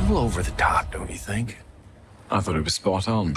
little over the top, don't you think? I thought it was spot on.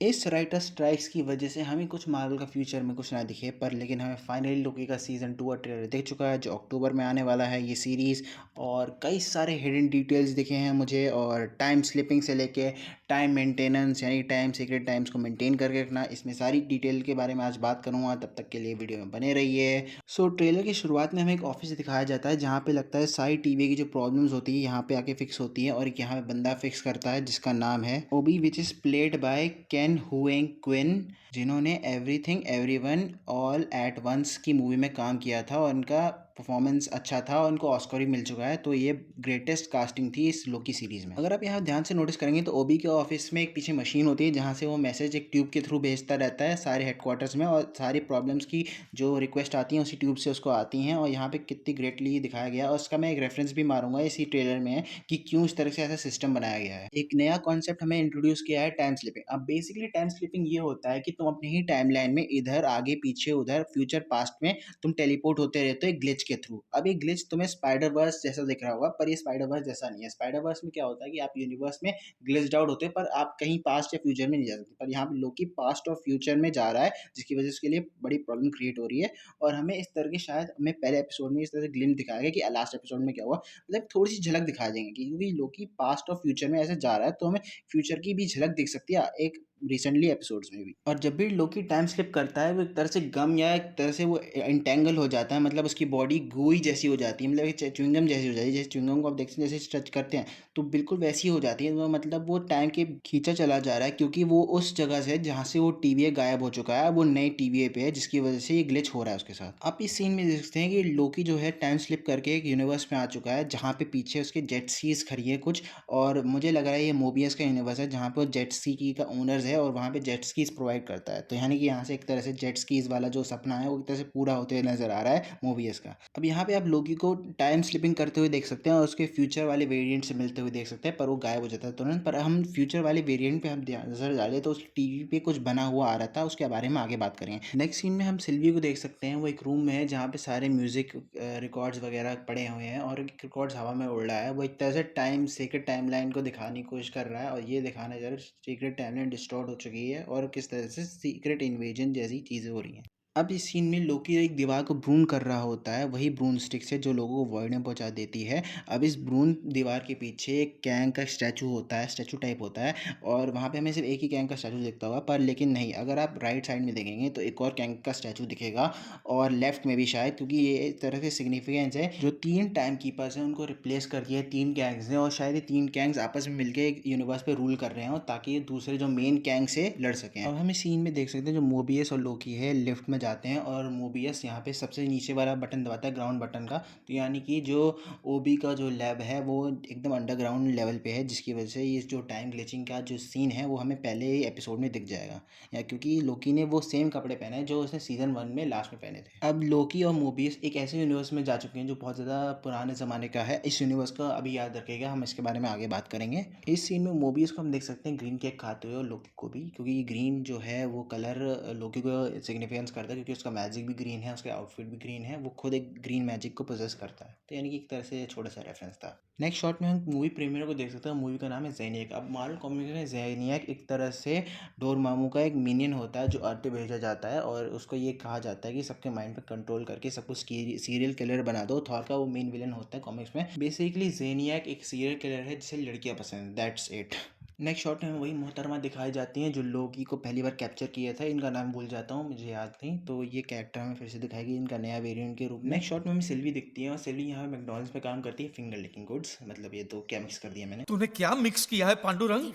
इस writer strikes की वजह से हमें कुछ मार्वल का फ्यूचर में कुछ ना दिखे पर लेकिन हमें फाइनली लोकी का सीज़न 2 का ट्रेलर दिख चुका है जो अक्टूबर में आने वाला है ये सीरीज़। और कई सारे हिडन डिटेल्स दिखे हैं मुझे और टाइम स्लिपिंग से लेके टाइम मेंटेनेंस यानी टाइम सीक्रेट टाइम्स को मेंटेन करके रखना, इसमें सारी डिटेल के बारे में आज बात करूंगा। तब तक के लिए वीडियो में बने रहिए। सो ट्रेलर की शुरुआत में हमें एक ऑफिस दिखाया जाता है जहाँ पे लगता है सारी टीवी की जो प्रॉब्लम्स होती है यहाँ पे आके फिक्स होती है और एक यहाँ पे बंदा फिक्स करता है जिसका नाम है Obi which is played by Ke हुएंग क्विन, जिन्होंने Everything Everywhere All at Once की मूवी में काम किया था और उनका परफॉर्मेंस अच्छा था और उनको ऑस्कर भी मिल चुका है। तो ये ग्रेटेस्ट कास्टिंग थी इस लोकी सीरीज में। अगर आप यहाँ ध्यान से नोटिस करेंगे तो ओबी के ऑफिस में एक पीछे मशीन होती है जहाँ से वो मैसेज एक ट्यूब के थ्रू भेजता रहता है सारे हेडक्वार्टर्स में और सारी प्रॉब्लम्स की जो रिक्वेस्ट आती हैं उसी ट्यूब से उसको आती हैं। और यहाँ पे कितनी ग्रेटली दिखाया गया है और उसका मैं एक रेफरेंस भी मारूंगा इसी ट्रेलर में कि क्यों इस तरह से ऐसा सिस्टम बनाया गया है। एक नया कॉन्सेप्ट हमें इंट्रोड्यूस किया है टाइम स्लिपिंग। अब बेसिकली टाइम स्लिपिंग ये होता है कि तुम अपनी ही टाइमलाइन में इधर आगे पीछे उधर फ्यूचर पास्ट में तुम टेलीपोर्ट होते रहते हो एक ग्लिच के थ्रू। अब ये ग्लिच तुम्हें स्पाइडर वर्स जैसा दिख रहा होगा पर ये स्पाइडर वर्स जैसा नहीं है। स्पाइडर वर्स में क्या होता है कि आप यूनिवर्स में ग्लिच्ड आउट होते हैं पर आप कहीं पास्ट या फ्यूचर में नहीं जा सकते। पर यहाँ पे लोकी पास्ट और फ्यूचर में जा रहा है जिसकी वजह से उसके लिए बड़ी प्रॉब्लम क्रिएट हो रही है। और हमें इस तरह के शायद हमें पहले एपिसोड में इस तरह से ग्लिम्स दिखाया गया कि लास्ट एपिसोड में क्या हुआ, मतलब थोड़ी सी झलक दिखा देंगे कि क्योंकि लोकी पास्ट और फ्यूचर में ऐसे जा रहा है तो हमें फ्यूचर की भी झलक दिख सकती है एक रिसेंटली एपिसोड्स में भी। और जब भी लोकी टाइम स्लिप करता है वो एक तरह से गम या एक तरह से वो इंटेंगल हो जाता है, मतलब उसकी बॉडी गोई जैसी हो जाती है, मतलब च्युइंगम जैसी हो जाती है। जैसे च्युइंगम को आप देखते हैं जैसे स्ट्रेच करते हैं तो बिल्कुल वैसी हो जाती है। तो मतलब वो टाइम के खींचा चला जा रहा है क्योंकि वो उस जगह से जहाँ से वो टीवीए गायब हो चुका है वो नए टीवीए पे है जिसकी वजह से ये ग्लिच हो रहा है उसके साथ। आप इस सीन में देख सकते हैं कि लोकी जो है टाइम स्लिप करके एक यूनिवर्स में आ चुका है जहाँ पे पीछे उसके जेट सीज खड़ी है कुछ। और मुझे लग रहा है ये मोबियस का यूनिवर्स है जहाँ पे वो जेट सी की का ओनर्स है और वहाँ पे जेट स्कीज प्रोवाइड करता है। तो यानी कि यहाँ से एक तरह से जेट स्कीज वाला जो सपना है वो एक तरह से पूरा होते हुए नजर आ रहा है मोबियस का। अब यहाँ पे आप लोकी को टाइम स्लिपिंग करते हुए देख सकते हैं और उसके फ्यूचर वाले वेरिएंट से मिलते हुए देख सकते हैं पर वो गायब हो जाता है तुरंत। पर हम फ्यूचर वाले वेरिएंट पे हम नजर डालें तो उस टीवी पे कुछ बना हुआ आ रहा था, उसके बारे में आगे बात करेंगे। नेक्स्ट सीन में हम सिल्वी को देख सकते हैं, वो एक रूम में है जहाँ पे सारे म्यूजिक रिकॉर्ड्स वगैरह पड़े हुए हैं और रिकॉर्ड्स हवा में उड़ रहा है। वो एक तरह से टाइम सीक्रेट टाइमलाइन को दिखाने की कोशिश कर रहा है और ये दिखाना चाह रहा है सीक्रेट टाइमलाइन डिस्टॉर्ट हो चुकी है और किस तरह से सीक्रेट इन्वेजन जैसी चीज़ें हो रही हैं। अब इस सीन में लोकी एक दीवार को ब्रून कर रहा होता है, वही ब्रून स्टिक से जो लोगों को वॉइड में पहुंचा देती है। अब इस ब्रून दीवार के पीछे एक कैंग का स्टैचू होता है, स्टैचू टाइप होता है और वहाँ पे हमें सिर्फ एक ही कैंग का स्टैचू दिखता होगा। पर लेकिन नहीं, अगर आप राइट साइड में देखेंगे तो एक और कैंग का स्टैचू दिखेगा और लेफ्ट में भी शायद, क्योंकि ये एक तरह से सिग्निफिकेंस है जो तीन टाइम कीपर्स हैं उनको रिप्लेस कर दिया है तीन गैंग्स ने और शायद ये तीन गैंग्स आपस में मिलकर एक यूनिवर्स पे रूल कर रहे हो ताकि ये दूसरे जो मेन गैंग से लड़ सकें। अब हम इस सीन में देख सकते हैं जो मोबियस और लोकी है लिफ्ट में जाते हैं और मोबियस यहाँ पे सबसे नीचे वाला बटन दबाता है ग्राउंड बटन का। तो यानी कि जो ओबी का जो लैब है वो एकदम अंडरग्राउंड लेवल पे है जिसकी वजह से ये जो टाइम ग्लिचिंग का जो सीन है वो हमें पहले ही एपिसोड में दिख जाएगा। या क्योंकि लोकी ने वो सेम कपड़े पहने हैं जो उसने सीजन 1 में लास्ट में पहने थे। अब लोकी और मोबियस एक ऐसे यूनिवर्स में जा चुके हैं जो बहुत ज़्यादा पुराने ज़माने का है। इस यूनिवर्स का अभी याद रखेगा, हम इसके बारे में आगे बात करेंगे। इस सीन में मोबियस को हम देख सकते हैं ग्रीन केक खाते हुए और लोकी को भी, क्योंकि ग्रीन जो है वो कलर लोकी को सिग्निफिकेंस करता है क्योंकि उसका मैजिक भी ग्रीन है, उसके आउटफिट भी ग्रीन है, वो खुद एक ग्रीन मैजिक को पोजेस करता है। तो यानी कि एक तरह से छोटा सा रेफरेंस था। नेक्स्ट शॉट में हम मूवी प्रीमियर को देख सकते हैं, मूवी का नाम है ज़ेनियाक। अब मार्वल कॉमिक्स में ज़ेनियाक एक तरह से डोरमामू का एक मिनियन होता है जो अर्थ पे भेजा जाता है और उसको ये कहा जाता है कि सबके माइंड पे कंट्रोल करके सब कुछ सीरियल किलर बना दो। थॉर का वो मेन विलन होता है कॉमिक्स में। बेसिकली ज़ेनियाक एक सीरियल किलर है जिसे लड़कियां पसंद है, दैट्स इट। नेक्स्ट शॉट में वही मोहतरमा दिखाई जाती हैं जो लोकी को पहली बार कैप्चर किया था, इनका नाम भूल जाता हूँ मुझे याद नहीं। तो ये कैरेक्टर हमें फिर से दिखाएगी इनका नया वेरिएंट के रूप में। नेक्स्ट शॉट में हमें सिल्वी दिखती है और सिल्वी यहाँ मैकडॉनल्ड्स पे काम करती है, फिंगर लिकिंग गुड्स, मतलब ये तो क्या मिक्स कर दिया मैंने। तूने क्या मिक्स किया है पांडुरंग?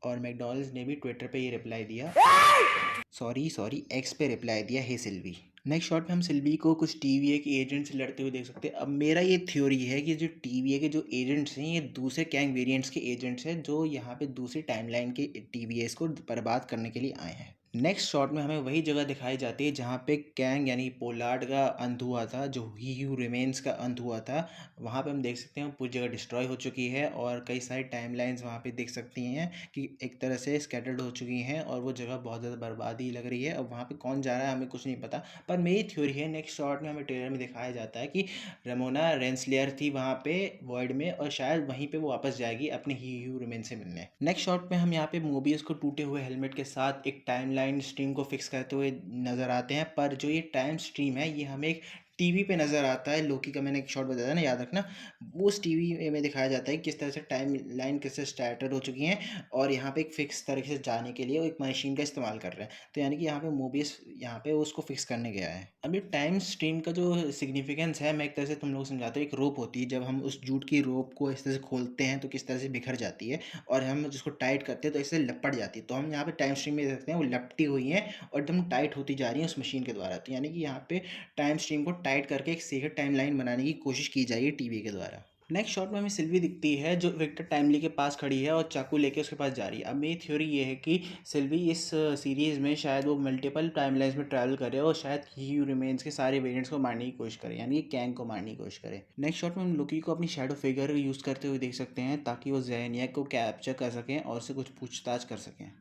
और मैकडॉनल्ड्स ने भी ट्विटर पे ये रिप्लाई दिया, सॉरी सॉरी, एक्स पे रिप्लाई दिया, हे सिल्वी। नेक्स्ट शॉट में हम सिल्वी को कुछ टीवीए के एजेंट से लड़ते हुए देख सकते हैं। अब मेरा ये थ्योरी है कि जो टीवीए के जो एजेंट्स हैं ये दूसरे कैंग वेरिएंट्स के एजेंट्स हैं जो यहाँ पे दूसरी टाइमलाइन के टीवीएस को बर्बाद करने के लिए आए हैं। नेक्स्ट शॉट में हमें वही जगह दिखाई जाती है जहाँ पे कैंग यानी पोलार्ड का अंत हुआ था, जो ही हू रिमेन्स का अंत हुआ था। वहाँ पे हम देख सकते हैं पूरी जगह डिस्ट्रॉय हो चुकी है और कई सारी टाइमलाइंस वहाँ पे देख सकती हैं कि एक तरह से स्कैटर्ड हो चुकी हैं और वो जगह बहुत ज़्यादा बर्बादी लग रही है। अब वहाँ पे कौन जा रहा है हमें कुछ नहीं पता, पर मेरी थ्योरी है नेक्स्ट शॉट में हमें ट्रेलर में दिखाया जाता है कि रेमोना रेंसलेयर थी वहाँ पे वॉइड में और शायद वहीं पे वो वापस जाएगी अपने ही ह्यू रिमेन से मिलने। नेक्स्ट शॉट में हम यहाँ पे मोबियस को टूटे हुए हेलमेट के साथ एक टाइमलाइन स्ट्रीम को फिक्स करते हुए नज़र आते हैं, पर जो ये टाइम स्ट्रीम है ये हमें एक टीवी पे नज़र आता है। लोकी का मैंने एक शॉट बताया ना, याद रखना। वो उस टीवी में दिखाया जाता है कि किस तरह से टाइम लाइन कैसे स्टैटर्ड हो चुकी हैं और यहाँ पे एक फिक्स तरीके से जाने के लिए वो एक मशीन का इस्तेमाल कर रहे हैं। तो यानी कि यहाँ पे मोबियस यहाँ पे उसको फिक्स करने गया है। अभी टाइम स्ट्रीम का जो सिग्निफिकेंस है मैं एक तरह से तुम लोग समझाता हूँ। एक रोप होती है, जब हम उस जूट की रोप को इस तरह से खोलते हैं तो किस तरह से बिखर जाती है और हम जिसको टाइट करते हैं तो इससे लपट जाती है। तो हम यहाँ पे टाइम स्ट्रीम में देखते हैं वो लपटी हुई हैं और एकदम टाइट होती जा रही है उस मशीन के द्वारा। तो यानी कि यहाँ पे टाइम स्ट्रीम को टाइट करके एक सीक्रेट टाइम लाइन बनाने की कोशिश की जा रही है टीवी के द्वारा। नेक्स्ट शॉट में हमें सिल्वी दिखती है जो विक्टर टाइमली के पास खड़ी है और चाकू लेके उसके पास जा रही है। अब मेरी थ्योरी ये है कि सिल्वी इस सीरीज़ में शायद वो मल्टीपल टाइमलाइंस में ट्रैवल करे और शायद ही रिमेन्स के सारे वेरिएंट्स को मारने की कोशिश करे, यानी कि कैंग को मारने की कोशिश करे। नेक्स्ट शॉट में हम लोकी को अपनी शैडो फिगर यूज़ करते हुए देख सकते हैं ताकि वो ज़ेनियाक को कैप्चर कर सकें और उससे कुछ पूछताछ कर सकें।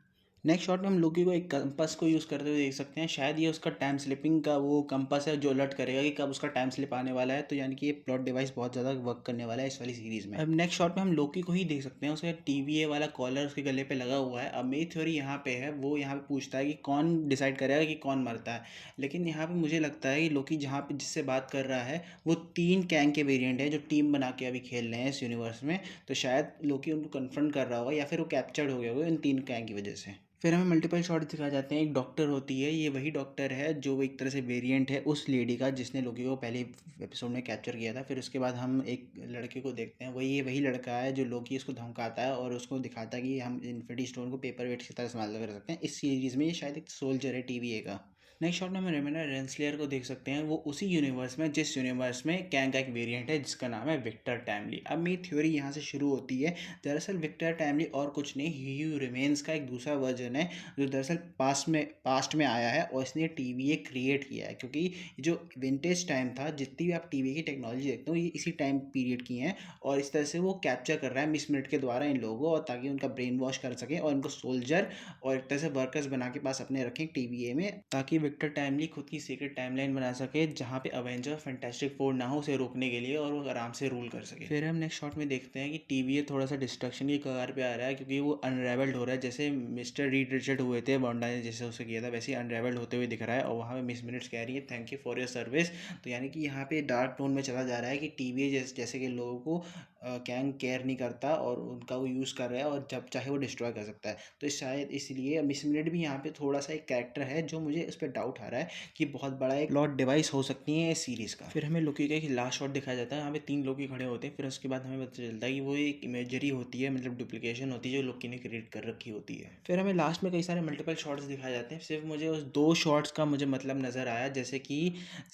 नेक्स्ट शॉट में हम लोकी को एक कंपास को यूज़ करते हुए देख सकते हैं। शायद ये उसका टाइम स्लिपिंग का वो कंपास है जो अलर्ट करेगा कि कब उसका टाइम स्लिप आने वाला है। तो यानी कि ये प्लॉट डिवाइस बहुत ज़्यादा वर्क करने वाला है इस वाली सीरीज़ में। अब नेक्स्ट शॉट में हम लोकी को ही देख सकते हैं, उसका टीवीए वाला कॉलर उसके गले पे लगा हुआ है। अब मेरी थ्योरी यहाँ पे है, वो यहाँ पे पूछता है कि कौन डिसाइड करेगा कि कौन मरता है। लेकिन यहाँ पे मुझे लगता है कि लोकी जहाँ पे जिससे बात कर रहा है वो 3 कैंग के वेरिएंट है जो टीम बना के अभी खेल रहे हैं इस यूनिवर्स में। तो शायद लोकी उनको कन्फ्रंट कर रहा होगा या फिर वो कैप्चर्ड हो गया होगा इन 3 कैंग की वजह से। फिर हमें मल्टीपल शॉट दिखाए जाते हैं। एक डॉक्टर होती है, ये वही डॉक्टर है जो एक तरह से वेरिएंट है उस लेडी का जिसने लोकी को पहले एपिसोड में कैप्चर किया था। फिर उसके बाद हम एक लड़के को देखते हैं, वही ये वही लड़का है जो लोकी उसको धमकाता है और उसको दिखाता है कि हम इन्फिनिटी स्टोन को पेपर वेट की तरह इस्तेमाल कर सकते हैं। इस सीरीज़ में ये शायद एक सोल्जर है टीवीए का। नेक्स्ट शॉट में हम रेमेना रेंसलेयर को देख सकते हैं, वो उसी यूनिवर्स में जिस यूनिवर्स में कैंग का एक वेरिएंट है जिसका नाम है विक्टर टाइमली। अब मेरी थ्योरी यहाँ से शुरू होती है। दरअसल विक्टर टाइमली और कुछ नहीं, ही रिमेन्स का एक दूसरा वर्जन है जो दरअसल पास्ट में आया है और इसने टीवीए क्रिएट किया है। क्योंकि जो विंटेज टाइम था, जितनी भी आप टीवी की टेक्नोलॉजी देखते हो ये इसी टाइम पीरियड की हैं और इस तरह से वो कैप्चर कर रहा है मिस मिनट के द्वारा इन लोगों को, और ताकि उनका ब्रेन वॉश कर सके और इनको सोल्जर और एक तरह से वर्कर्स बना के पास अपने रखें टीवीए में, ताकि विक्टर टाइमली खुद की सीक्रेट टाइमलाइन बना सके जहाँ पे अवेंजर फैंटास्टिक फोर ना हो उसे रोकने के लिए और वो आराम से रूल कर सके। फिर हम नेक्स्ट शॉट में देखते हैं कि टीवीए थोड़ा सा डिस्ट्रक्शन की कगार पे आ रहा है क्योंकि वो अनरेवल्ड हो रहा है। जैसे मिस्टर रीड रिचर्ड हुए थे बॉन्डा ने जैसे उसे किया था, वैसे ही अनरेवल्ड होते हुए दिख रहा है और वहाँ पे मिस मिनट्स कह रही है thank you for your service. तो यानी कि यहाँ पे डार्क टोन में चला जा रहा है कि टीवीए जैसे कि लोगों को कैंग केयर नहीं करता और उनका वो यूज़ कर रहा है और जब चाहे वो डिस्ट्रॉय कर सकता है। तो शायद इसलिए मिस मिनट भी यहाँ पे थोड़ा सा एक कैरेक्टर है जो मुझे उस पर डाउट आ रहा है कि बहुत बड़ा एक प्लॉट डिवाइस हो सकती है इस सीरीज़ का। फिर हमें लोकी का एक लास्ट शॉट दिखाया जाता है, यहाँ पे 3 लोकी खड़े होते हैं। फिर उसके बाद हमें पता चलता है कि वो एक इमेजरी होती है, मतलब डुप्लीकेशन होती है जो लोकी ने क्रिएट कर रखी होती है। फिर हमें लास्ट में कई सारे मल्टीपल शॉट्स दिखाए जाते हैं। सिर्फ मुझे उस 2 शॉट्स का मुझे मतलब नज़र आया, जैसे कि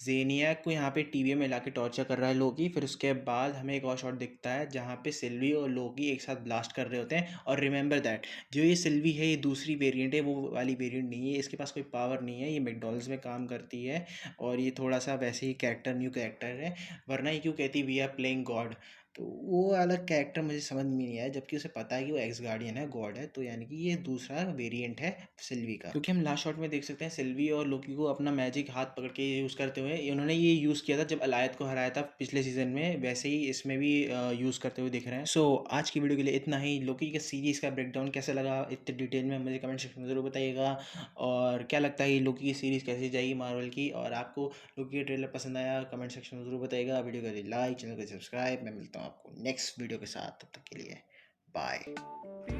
जेनियाक को यहाँ पे टीवी में ला के टॉर्चर कर रहा है लोकी। फिर उसके बाद हमें एक और शॉट दिखता है जहाँ पे सिल्वी और लोकी एक साथ ब्लास्ट कर रहे होते हैं। और रिमेंबर दैट जो ये सिल्वी है ये दूसरी वेरिएंट है, वो वाली वेरिएंट नहीं है, इसके पास कोई पावर नहीं है, ये मैकडॉनल्ड्स में काम करती है और ये थोड़ा सा वैसे ही कैरेक्टर न्यू कैरेक्टर है। वरना ये क्यों कहती वी आर प्लेइंग गॉड। तो वो अलग कैरेक्टर मुझे समझ में नहीं आया, जबकि उसे पता है कि वो एक्स गार्डियन है, गॉड है। तो यानी कि ये दूसरा वेरिएंट है सिल्वी का। क्योंकि हम लास्ट शॉट में देख सकते हैं सिल्वी और लोकी को अपना मैजिक हाथ पकड़ के यूज़ करते हुए, उन्होंने ये यूज़ किया था जब अलायत को हराया था पिछले सीजन में, वैसे ही इसमें भी यूज़ करते हुए दिख रहे हैं। सो आज की वीडियो के लिए इतना ही। लोकी के सीरीज़ का ब्रेकडाउन कैसा लगा इतने डिटेल में मुझे कमेंट सेक्शन में ज़रूर बताइएगा। और क्या लगता है ये लोकी की सीरीज़ कैसी जाएगी मार्वल की, और आपको लोकी का ट्रेलर पसंद आया कमेंट सेक्शन में ज़रूर बताइएगा। वीडियो को लाइक, चैनल को सब्सक्राइब। मैं मिलता हूँ आपको नेक्स्ट वीडियो के साथ, तब तक के लिए बाय।